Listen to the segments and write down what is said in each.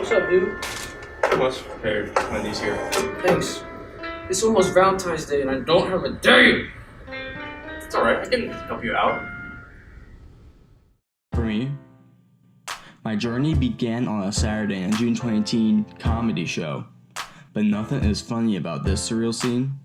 what's up, dude? Much prepared. Wendy's here. Thanks. It's almost Valentine's Day and I don't have a date! It's alright, I can help you out. For me, my journey began on a Saturday in a June 2018 comedy show. But nothing is funny about this surreal scene.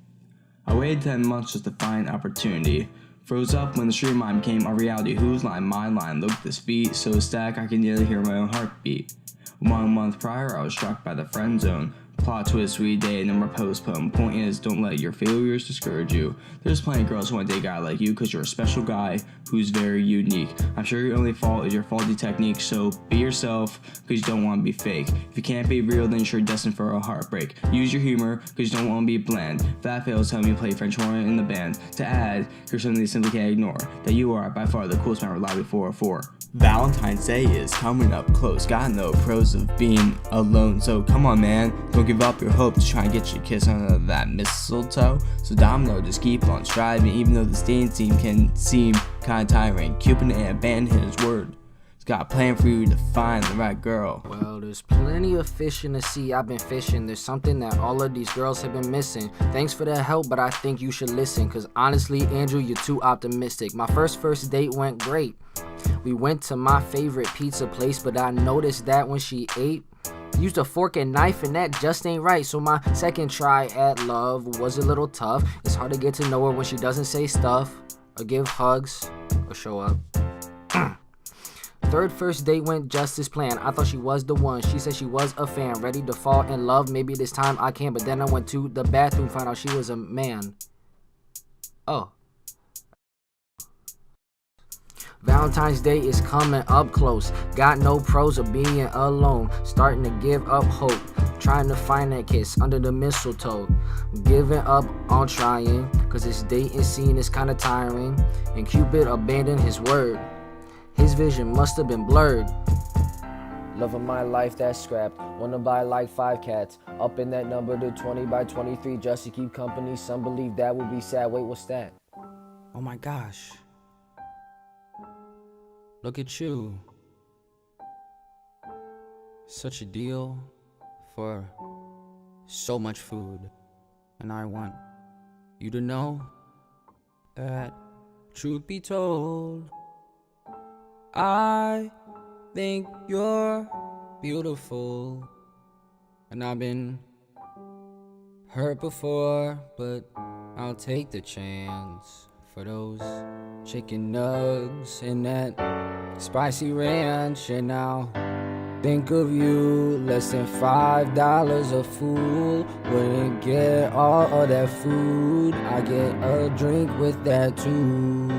I waited 10 months just to find opportunity. Froze up when the stream line became a reality. Whose line? My line. Looked at this beat, so stacked I could nearly hear my own heartbeat. 1 month prior, I was struck by the friend zone. Plot twist, sweet day, number postponed. Point is, don't let your failures discourage you. There's plenty of girls who want to date a guy like you because you're a special guy who's very unique. I'm sure your only fault is your faulty technique, so be yourself because you don't want to be fake. If you can't be real, then you're destined for a heartbreak. Use your humor because you don't want to be bland. If that fails, tell me you play French horn in the band. To add, here's something they simply can't ignore, that you are by far the coolest member alive before 4. Valentine's Day is coming up close. Gotta know pros of being alone. So come on, man, don't give up your hope to try and get your kiss under that mistletoe. So Domino, just keep on striving, even though the dating scene can seem kinda tiring. Cupid ain't abandoned his word. He's got a plan for you to find the right girl. Well, there's plenty of fish in the sea. I've been fishing. There's something that all of these girls have been missing. Thanks for the help, but I think you should listen. Cause honestly, Andrew, you're too optimistic. My first date went great. We went to my favorite pizza place, but I noticed that when she ate, used a fork and knife, and that just ain't right. So my second try at love was a little tough. It's hard to get to know her when she doesn't say stuff, or give hugs, or show up. Third first date went just as planned. I thought she was the one. She said she was a fan, ready to fall in love. Maybe this time I can, but then I went to the bathroom, found out she was a man. Oh. Valentine's Day is coming up close. Got no pros of being alone. Starting to give up hope. Trying to find that kiss under the mistletoe. Giving up on trying, cause this dating scene is kinda tiring. And Cupid abandoned his word. His vision must have been blurred. Love of my life, that's scrapped. Wanna buy like 5 cats. Up in that number to 20 by 23 just to keep company. Some believe that would be sad. Wait, what's that? Oh my gosh. Look at you. Such a deal for so much food. And I want you to know that, truth be told, I think you're beautiful. And I've been hurt before, but I'll take the chance for those chicken nugs and that spicy ranch. And now think of you, less than $5 a fool. Wouldn't get all of that food, I get a drink with that too.